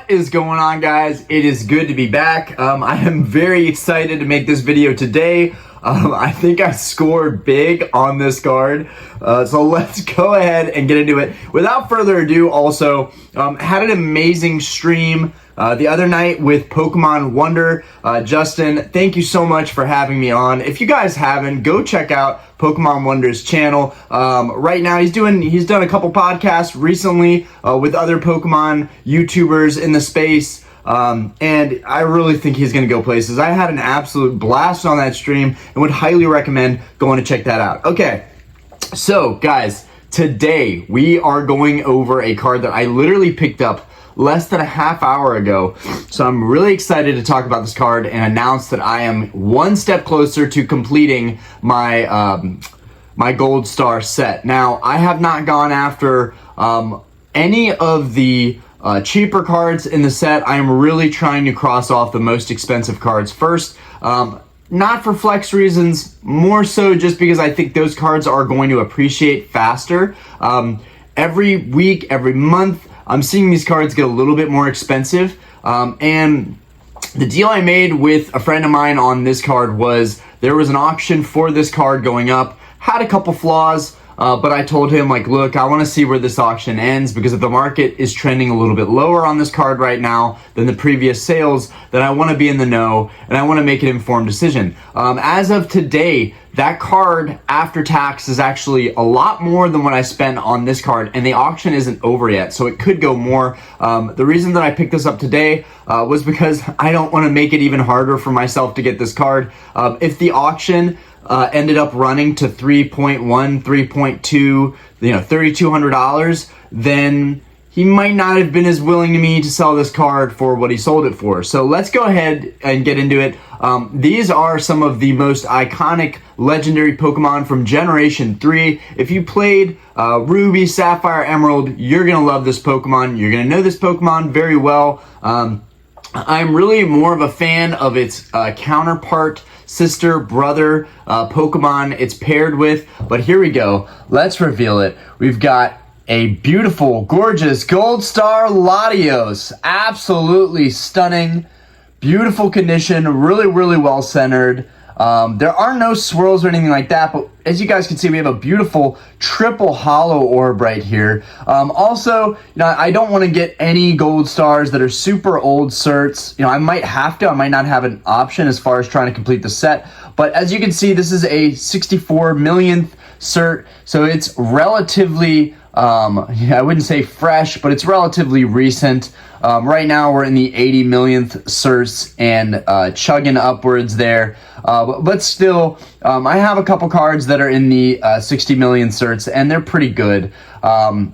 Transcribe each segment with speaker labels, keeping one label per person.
Speaker 1: What is going on, guys? It is good to be back. I am very excited to make this video today. I think I scored big on this card, so let's go ahead and get into it. Without further ado, also had an amazing stream the other night with Pokemon Wonder. Justin, thank you so much for having me on. If you guys haven't, go check out Pokemon Wonder's channel. Right now he's done a couple podcasts recently with other Pokemon YouTubers in the space. And I really think he's going to go places. I had an absolute blast on that stream and would highly recommend going to check that out. Okay, so guys, today we are going over a card that I literally picked up less than a half hour ago. So I'm really excited to talk about this card and announce that I am one step closer to completing my my gold star set. Now, I have not gone after any of the cheaper cards in the set. I am really trying to cross off the most expensive cards first. Not for flex reasons, more so just because I think those cards are going to appreciate faster. Every week, every month, I'm seeing these cards get a little bit more expensive. And the deal I made with a friend of mine on this card was there was an auction for this card going up, had a couple flaws, but I told him, like, look, I want to see where this auction ends, because if the market is trending a little bit lower on this card right now than the previous sales, then I want to be in the know and I want to make an informed decision. As of today, that card after tax is actually a lot more than what I spent on this card, and the auction isn't over yet, so it could go more. The reason that I picked this up today was because I don't want to make it even harder for myself to get this card. If the auction ended up running to 3.1, 3.2, $3,200, then he might not have been as willing to me to sell this card for what he sold it for. So let's go ahead and get into it. These are some of the most iconic legendary Pokemon from Generation 3. If you played Ruby, Sapphire, Emerald, you're going to love this Pokemon. You're going to know this Pokemon very well. I'm really more of a fan of its counterpart, sister, brother Pokemon it's paired with. But here we go. Let's reveal it. We've got a beautiful, gorgeous Gold Star Latios. Absolutely stunning. Beautiful condition. Really, really well centered. There are no swirls or anything like that, but as you guys can see, we have a beautiful triple hollow orb right here. Also, I don't want to get any gold stars that are super old certs. I might have to. I might not have an option as far as trying to complete the set. But as you can see, this is a 64 millionth cert, so it's relatively, I wouldn't say fresh, but it's relatively recent. Right now we're in the 80 millionth certs and chugging upwards there. But still, I have a couple cards that are in the 60 million certs, and they're pretty good. And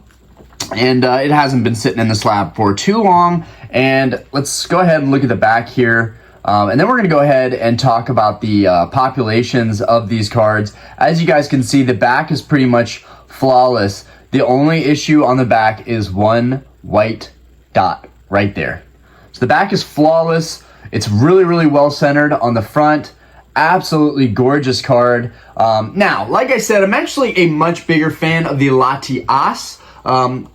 Speaker 1: it hasn't been sitting in the slab for too long. And let's go ahead and look at the back here. And then we're going to go ahead and talk about the populations of these cards. As you guys can see, the back is pretty much flawless. The only issue on the back is one white dot right there. So the back is flawless. It's really, really well centered on the front. Absolutely gorgeous card. Now, like I said, I'm actually a much bigger fan of the Latias.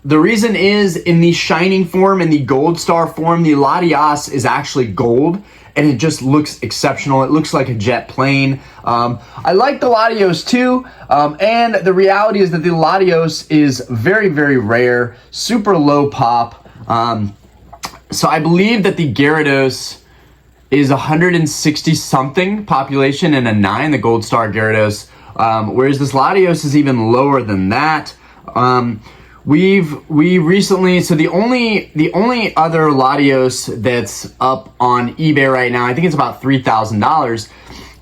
Speaker 1: The reason is, in the shining form, in the gold star form, the Latias is actually gold, and it just looks exceptional. It looks like a jet plane. I like the Latios too, and the reality is that the Latios is very, very rare, super low pop. So I believe that the Gyarados is 160 something population and a 9, the gold star Gyarados, whereas this Latios is even lower than that. We recently, so the only other Latios that's up on eBay right now, I think it's about $3,000.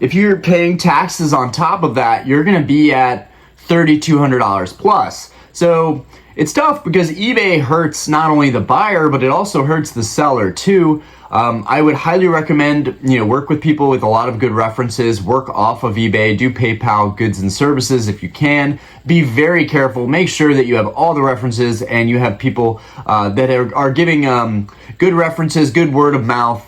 Speaker 1: If you're paying taxes on top of that, you're gonna be at $3,200 plus. So it's tough because eBay hurts not only the buyer, but it also hurts the seller too. I would highly recommend, work with people with a lot of good references, work off of eBay, do PayPal goods and services if you can. Be very careful. Make sure that you have all the references and you have people that are giving good references, good word of mouth.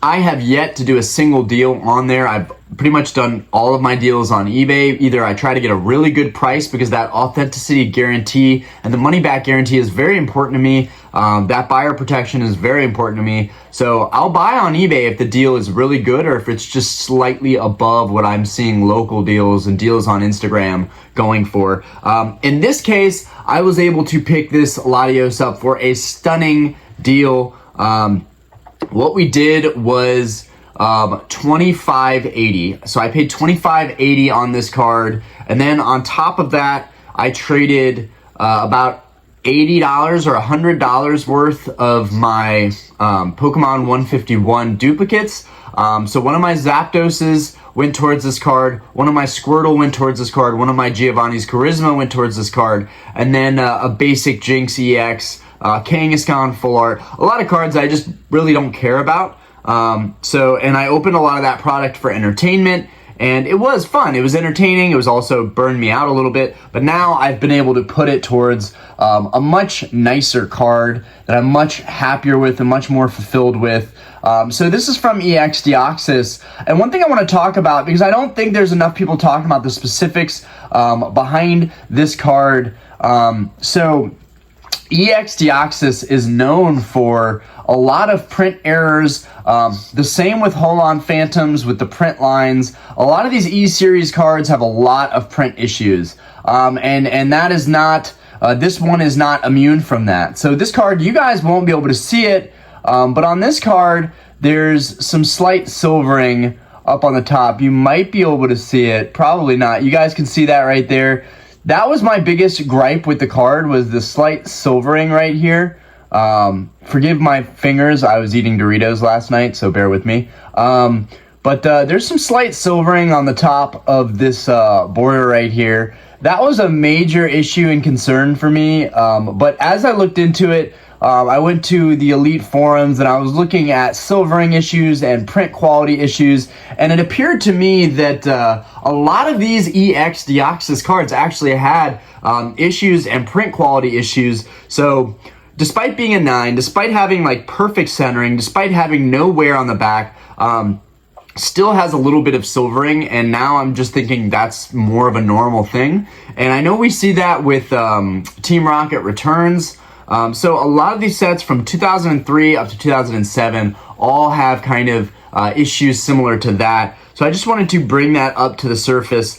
Speaker 1: I have yet to do a single deal on there. I've pretty much done all of my deals on eBay. Either I try to get a really good price because that authenticity guarantee and the money back guarantee is very important to me. That buyer protection is very important to me. So I'll buy on eBay if the deal is really good or if it's just slightly above what I'm seeing local deals and deals on Instagram going for. In this case, I was able to pick this Latios up for a stunning deal. What we did was $25.80. So I paid $25.80 on this card, and then on top of that, I traded about $80 or $100 worth of my Pokemon 151 duplicates. So one of my Zapdoses went towards this card, one of my Squirtle went towards this card, one of my Giovanni's Charisma went towards this card, and then a basic Jinx EX, Kangaskhan Full Art, a lot of cards I just really don't care about. And I opened a lot of that product for entertainment, and it was fun. It was entertaining. It was also burned me out a little bit, but now I've been able to put it towards a much nicer card that I'm much happier with and much more fulfilled with. So this is from EX Deoxys, and one thing I want to talk about, because I don't think there's enough people talking about the specifics behind this card. So EX Deoxys is known for a lot of print errors. The same with Holon Phantoms with the print lines. A lot of these E-Series cards have a lot of print issues. And that is not, this one is not immune from that. So this card, you guys won't be able to see it, but on this card, there's some slight silvering up on the top. You might be able to see it, probably not. You guys can see that right there. That was my biggest gripe with the card, was the slight silvering right here. Forgive my fingers, I was eating Doritos last night, so bear with me. But there's some slight silvering on the top of this border right here. That was a major issue and concern for me, but as I looked into it, I went to the Elite forums and I was looking at silvering issues and print quality issues, and it appeared to me that a lot of these EX Deoxys cards actually had issues and print quality issues. So despite being a 9, despite having like perfect centering, despite having no wear on the back, still has a little bit of silvering, and now I'm just thinking that's more of a normal thing. And I know we see that with Team Rocket Returns. So a lot of these sets from 2003 up to 2007 all have kind of issues similar to that. So I just wanted to bring that up to the surface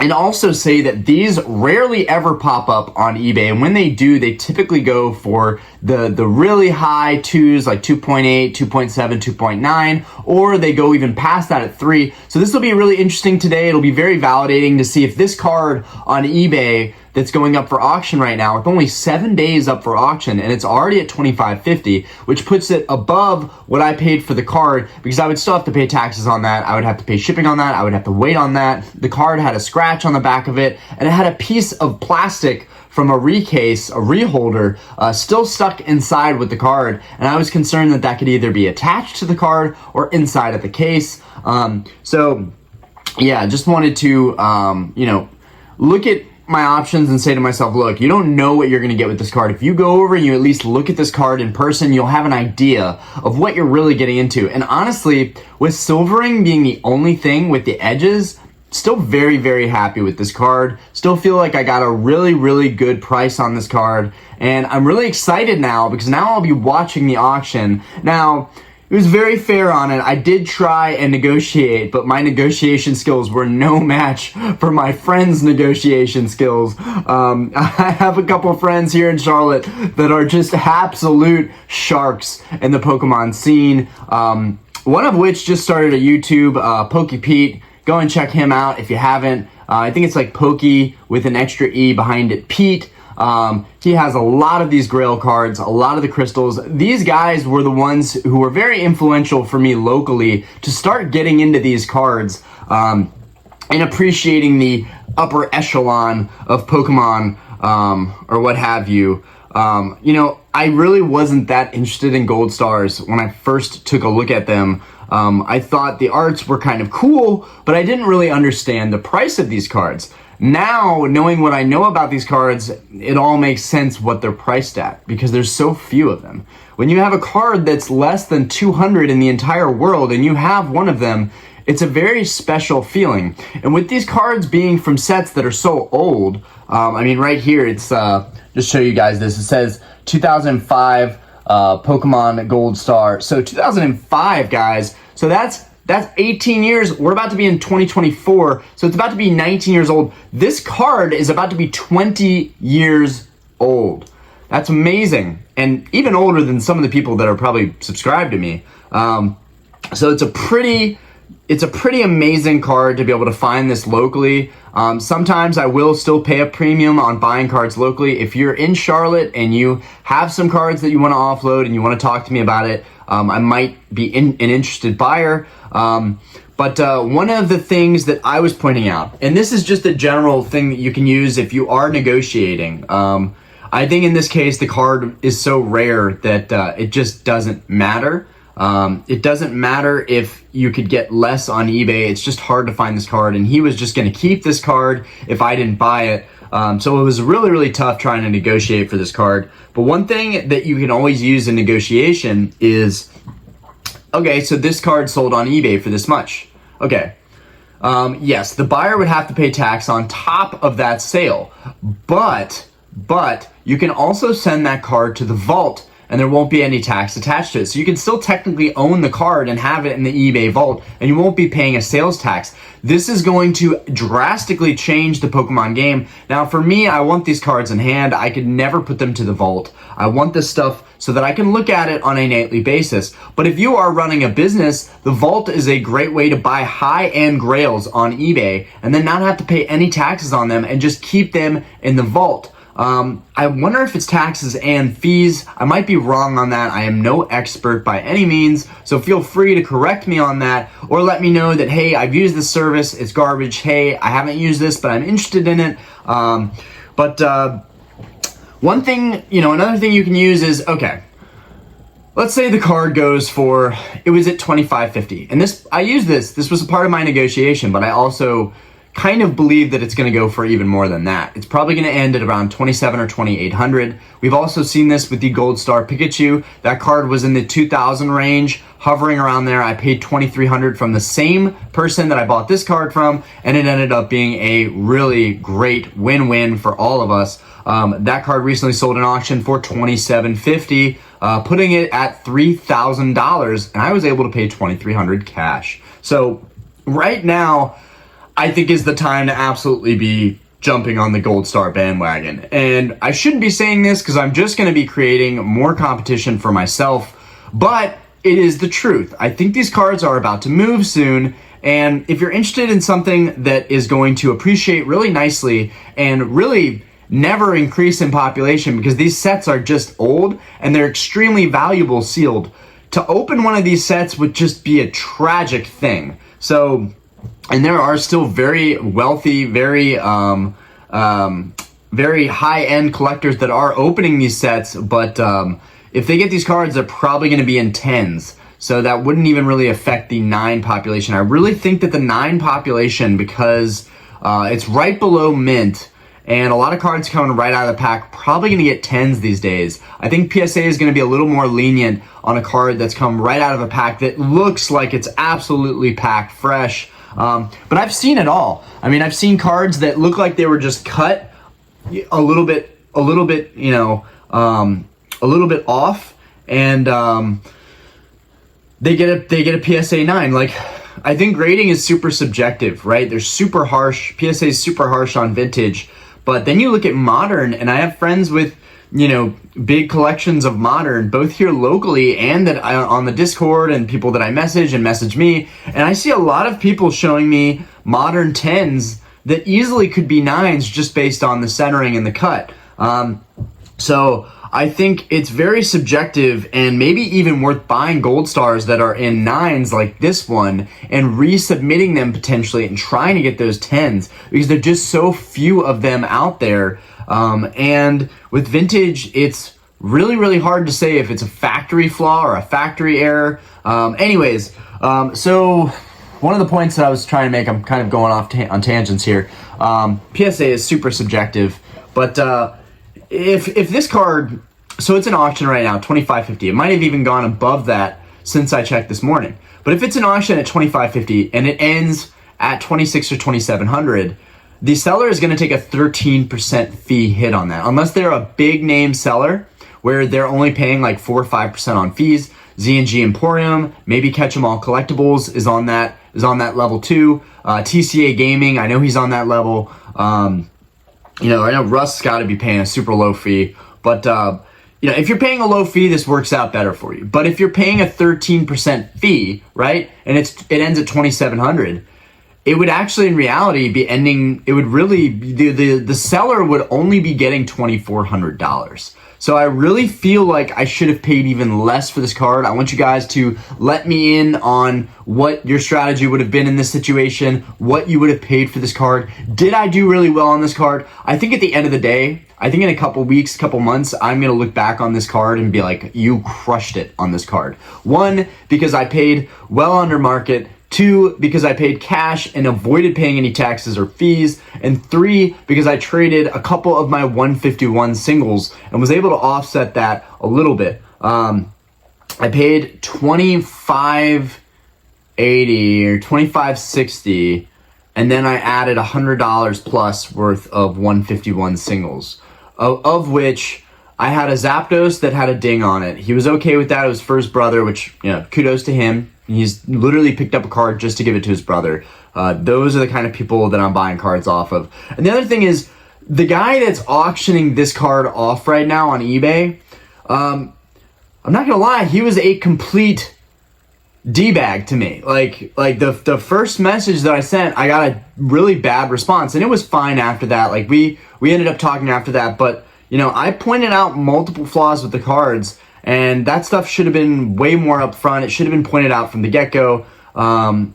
Speaker 1: and also say that these rarely ever pop up on eBay, and when they do, they typically go for the really high 2s, like 2.8, 2.7, 2.9, or they go even past that at 3. So this will be really interesting today. It'll be very validating to see if this card on eBay that's going up for auction right now, with only 7 days up for auction, and it's already at $25.50, which puts it above what I paid for the card, because I would still have to pay taxes on that. I would have to pay shipping on that. I would have to wait on that. The card had a scratch on the back of it, and it had a piece of plastic from a recase, a reholder, still stuck inside with the card, and I was concerned that that could either be attached to the card or inside of the case. So yeah, just wanted to look at my options and say to myself, look, you don't know what you're going to get with this card. If you go over and you at least look at this card in person, you'll have an idea of what you're really getting into. And honestly, with silvering being the only thing with the edges, still very, very happy with this card. Still feel like I got a really, really good price on this card. And I'm really excited now because now I'll be watching the auction. Now, it was very fair on it. I did try and negotiate, but my negotiation skills were no match for my friends' negotiation skills. I have a couple friends here in Charlotte that are just absolute sharks in the Pokemon scene. One of which just started a YouTube, Pokey Pete. Go and check him out if you haven't. I think it's like Pokey with an extra E behind it, Pete. He has a lot of these Grail cards, a lot of the crystals. These guys were the ones who were very influential for me locally to start getting into these cards and appreciating the upper echelon of Pokemon or what have you. I really wasn't that interested in Gold Stars when I first took a look at them. I thought the arts were kind of cool, but I didn't really understand the price of these cards. Now, knowing what I know about these cards, it all makes sense what they're priced at because there's so few of them. When you have a card that's less than 200 in the entire world and you have one of them, it's a very special feeling. And with these cards being from sets that are so old, I mean, right here, it's, just show you guys this. It says 2005 Pokemon Gold Star. So 2005, guys. So that's 18 years. We're about to be in 2024. So it's about to be 19 years old. This card is about to be 20 years old. That's amazing. And even older than some of the people that are probably subscribed to me. So it's a pretty amazing card to be able to find this locally. Sometimes I will still pay a premium on buying cards locally. If you're in Charlotte and you have some cards that you want to offload and you want to talk to me about it, I might be an interested buyer. But one of the things that I was pointing out, and this is just a general thing that you can use if you are negotiating. I think in this case, the card is so rare that it just doesn't matter. It doesn't matter if you could get less on eBay. It's just hard to find this card, and he was just going to keep this card if I didn't buy it. So it was really, really tough trying to negotiate for this card. But one thing that you can always use in negotiation is, okay, so this card sold on eBay for this much. Okay. Yes, the buyer would have to pay tax on top of that sale, but you can also send that card to the vault and there won't be any tax attached to it. So you can still technically own the card and have it in the eBay vault, and you won't be paying a sales tax. This is going to drastically change the Pokemon game. Now, for me, I want these cards in hand. I could never put them to the vault. I want this stuff so that I can look at it on a nightly basis. But if you are running a business, the vault is a great way to buy high-end grails on eBay and then not have to pay any taxes on them and just keep them in the vault. I wonder if it's taxes and fees. I might be wrong on that. I am no expert by any means, so feel free to correct me on that or let me know that, hey, I've used this service, it's garbage. Hey, I haven't used this, but I'm interested in it. One thing, another thing you can use is, okay, let's say the card goes for, it was at $25.50. And I used this was a part of my negotiation, but I also kind of believe that it's going to go for even more than that. It's probably going to end at around $2,700 or $2,800. We've also seen this with the Gold Star Pikachu. That card was in the $2,000 range, hovering around there. I paid $2,300 from the same person that I bought this card from, and it ended up being a really great win-win for all of us. That card recently sold in auction for $2,750, putting it at $3,000, and I was able to pay $2,300 cash. So right now, I think is the time to absolutely be jumping on the Gold Star bandwagon. And I shouldn't be saying this because I'm just going to be creating more competition for myself, but it is the truth. I think these cards are about to move soon, and if you're interested in something that is going to appreciate really nicely and really never increase in population because these sets are just old and they're extremely valuable sealed, to open one of these sets would just be a tragic thing. So, and there are still very wealthy, very high-end collectors that are opening these sets, but if they get these cards, they're probably going to be in tens. So that wouldn't even really affect the 9 population. I really think that the 9 population, because it's right below mint, and a lot of cards coming right out of the pack, probably going to get 10s these days. I think PSA is going to be a little more lenient on a card that's come right out of a pack that looks like it's absolutely packed fresh. But I've seen it all. I mean, I've seen cards that look like they were just cut a little bit, off, and they get a PSA 9. Like, I think grading is super subjective, right? They're super harsh. PSA is super harsh on vintage, but then you look at modern, and I have friends with big collections of modern, both here locally and that on the Discord, and people that I message me, and I see a lot of people showing me modern 10s that easily could be 9s just based on the centering and the cut. So I think it's very subjective, and maybe even worth buying Gold Stars that are in 9s like this one and resubmitting them potentially and trying to get those 10s because there are just so few of them out there. And with vintage, it's really, really hard to say if it's a factory flaw or a factory error. So one of the points that I was trying to make, I'm kind of going off on tangents here. PSA is super subjective, but if this card, so it's an auction right now, $25.50. It might have even gone above that since I checked this morning. But if it's an auction at $25.50 and it ends at $2,600 or $2,700, the seller is going to take a 13% fee hit on that, unless they're a big name seller where they're only paying like 4 or 5% on fees. Z&G Emporium, maybe Catch 'em All Collectibles is on that level too. TCA Gaming, I know he's on that level. You know, I know Russ's got to be paying a super low fee, but you know, if you're paying a low fee, this works out better for you. But if you're paying a 13% fee, right, and it ends at $2,700, it would actually in reality be ending, it would really, the seller would only be getting $2,400. So I really feel like I should have paid even less for this card. I want you guys to let me in on what your strategy would have been in this situation, what you would have paid for this card. Did I do really well on this card? I think at the end of the day, I think in a couple weeks, couple months, I'm going to look back on this card and be like, you crushed it on this card. 1, because I paid well under market. 2, because I paid cash and avoided paying any taxes or fees. And 3, because I traded a couple of my 151 singles and was able to offset that a little bit. I paid $25.80 or $25.60, and then I added $100 plus worth of 151 singles, of which I had a Zapdos that had a ding on it. He was okay with that. It was for his brother, which, you know, kudos to him. He's literally picked up a card just to give it to his brother. Those are the kind of people that I'm buying cards off of. And the other thing is, the guy that's auctioning this card off right now on eBay, I'm not gonna lie, he was a complete D-bag to me. Like the first message that I sent, I got a really bad response, and it was fine after that. Like we ended up talking after that, but you know, I pointed out multiple flaws with the cards, and that stuff should have been way more upfront. It should have been pointed out from the get-go.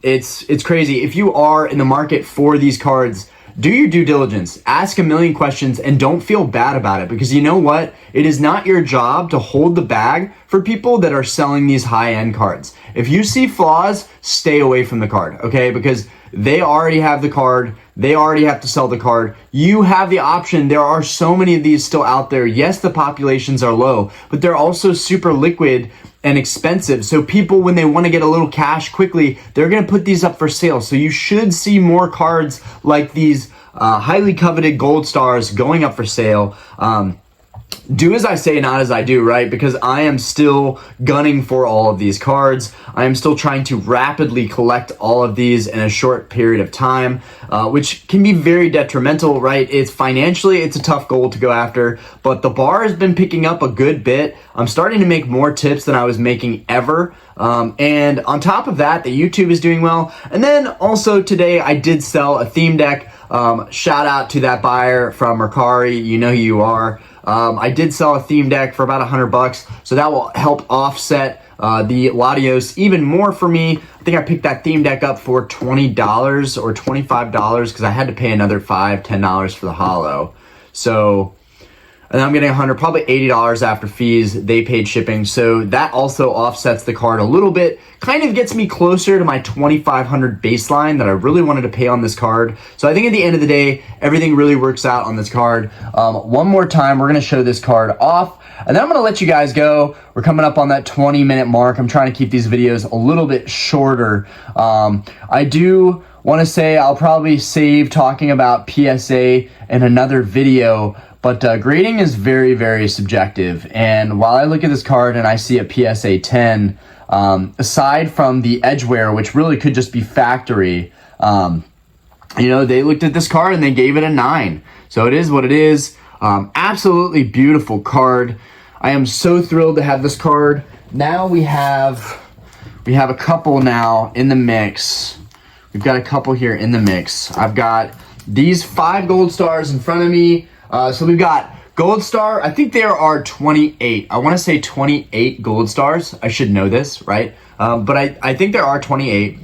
Speaker 1: It's crazy. If you are in the market for these cards, do your due diligence. Ask a million questions and don't feel bad about it, because you know what? It is not your job to hold the bag for people that are selling these high-end cards. If you see flaws, stay away from the card, okay? Because they already have the card. They already have to sell the card. You have the option. There are so many of these still out there. Yes, the populations are low, but they're also super liquid and expensive. So people, when they want to get a little cash quickly, they're going to put these up for sale. So you should see more cards like these highly coveted gold stars going up for sale. Do as I say, not as I do, right? Because I am still gunning for all of these cards. I am still trying to rapidly collect all of these in a short period of time, which can be very detrimental, right? It's financially, it's a tough goal to go after, but the bar has been picking up a good bit. I'm starting to make more tips than I was making ever. And on top of that, the YouTube is doing well. And then also today I did sell a theme deck. Shout out to that buyer from Mercari. You know who you are. I did sell a theme deck for about $100, so that will help offset the Latios even more for me. I think I picked that theme deck up for $20 or $25 because I had to pay another $5, $10 for the holo. So, and I'm getting $100, probably $80 after fees. They paid shipping, so that also offsets the card a little bit. Kind of gets me closer to my $2,500 baseline that I really wanted to pay on this card. So I think at the end of the day, everything really works out on this card. One more time, we're gonna show this card off, and then I'm gonna let you guys go. We're coming up on that 20-minute mark. I'm trying to keep these videos a little bit shorter. I do want to say I'll probably save talking about PSA in another video, but grading is very, very subjective. And while I look at this card and I see a PSA 10, aside from the edgeware, which really could just be factory, you know, they looked at this card and they gave it a 9. So it is what it is. Absolutely beautiful card. I am so thrilled to have this card. Now we have a couple now in the mix. We've got a couple here in the mix. I've got these 5 gold stars in front of me. So we've got gold star. I think there are 28. I want to say 28 gold stars. I should know this, right? But I think there are 28.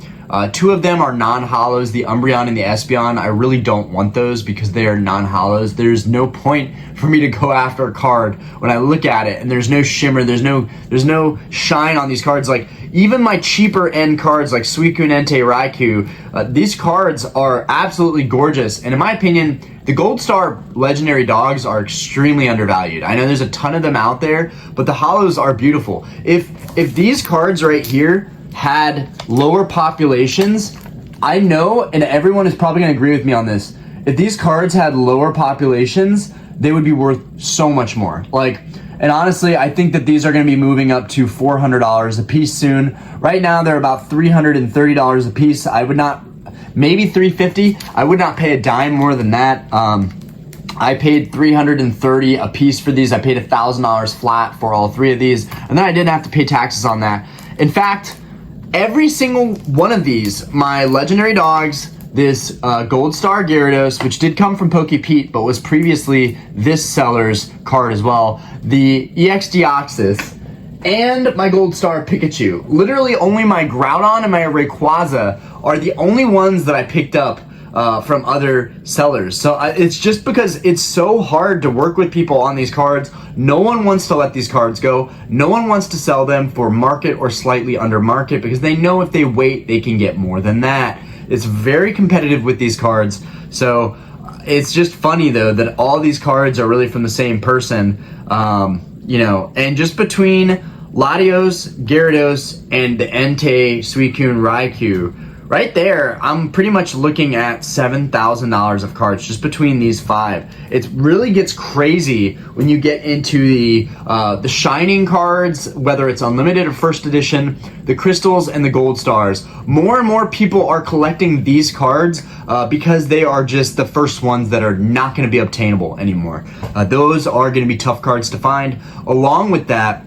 Speaker 1: 2 of them are non-holos, the Umbreon and the Espeon. I really don't want those because they are non-holos. There's no point for me to go after a card when I look at it and there's no shimmer, there's no shine on these cards. Like, even my cheaper end cards like Suicune, Entei, Raikou, these cards are absolutely gorgeous. And in my opinion, the Gold Star Legendary Dogs are extremely undervalued. I know there's a ton of them out there, but the holos are beautiful. If these cards right here had lower populations, I know, and everyone is probably gonna agree with me on this, if these cards had lower populations, they would be worth so much more. Like, and honestly, I think that these are gonna be moving up to $400 a piece soon. Right now, they're about $330 a piece. I would not, maybe $350. I would not pay a dime more than that. I paid $330 a piece for these. I paid $1,000 flat for all three of these, and then I didn't have to pay taxes on that. In fact, every single one of these, my Legendary Dogs, this Gold Star Gyarados, which did come from PokePete, but was previously this seller's card as well, the EX Deoxys, and my Gold Star Pikachu. Literally only my Groudon and my Rayquaza are the only ones that I picked up from other sellers. So it's just because it's so hard to work with people on these cards. No one wants to let these cards go. No one wants to sell them for market or slightly under market because they know if they wait, they can get more than that. It's very competitive with these cards. So it's just funny though that all these cards are really from the same person. You know, and just between Latios, Gyarados, and the Entei, Suicune, Raikou, right there, I'm pretty much looking at $7,000 of cards just between these five. It really gets crazy when you get into the Shining cards, whether it's Unlimited or First Edition, the Crystals, and the Gold Stars. More and more people are collecting these cards because they are just the first ones that are not going to be obtainable anymore. Those are going to be tough cards to find. Along with that,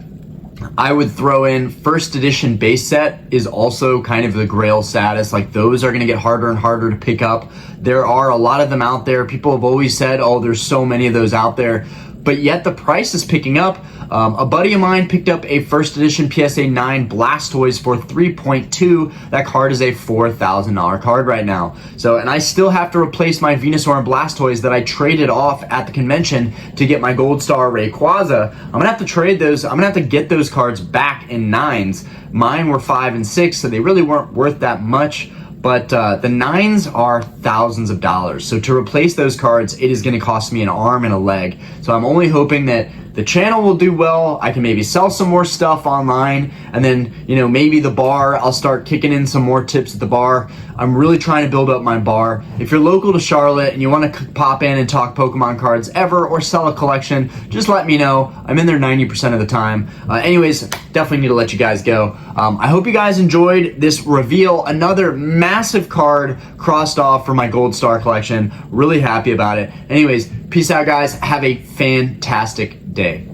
Speaker 1: I would throw in First Edition base set is also kind of the Grail status. Like, those are going to get harder and harder to pick up. There are a lot of them out there. People have always said, oh, there's so many of those out there. But yet the price is picking up. A buddy of mine picked up a First Edition PSA 9 Blastoise for $3.2. That card is a $4,000 card right now. So, and I still have to replace my Venusaur and Blastoise that I traded off at the convention to get my Gold Star Rayquaza. I'm gonna have to trade those. I'm gonna have to get those cards back in 9s. Mine were 5 and 6, so they really weren't worth that much. But the 9s are thousands of dollars. So to replace those cards, it is going to cost me an arm and a leg. So I'm only hoping that the channel will do well. I can maybe sell some more stuff online, and then, you know, maybe the bar, I'll start kicking in some more tips at the bar. I'm really trying to build up my bar. If you're local to Charlotte and you want to pop in and talk Pokemon cards ever or sell a collection, just let me know. I'm in there 90% of the time. Anyways, definitely need to let you guys go. I hope you guys enjoyed this reveal. Another massive card crossed off for my Gold Star collection. Really happy about it. Anyways, peace out, guys. Have a fantastic day.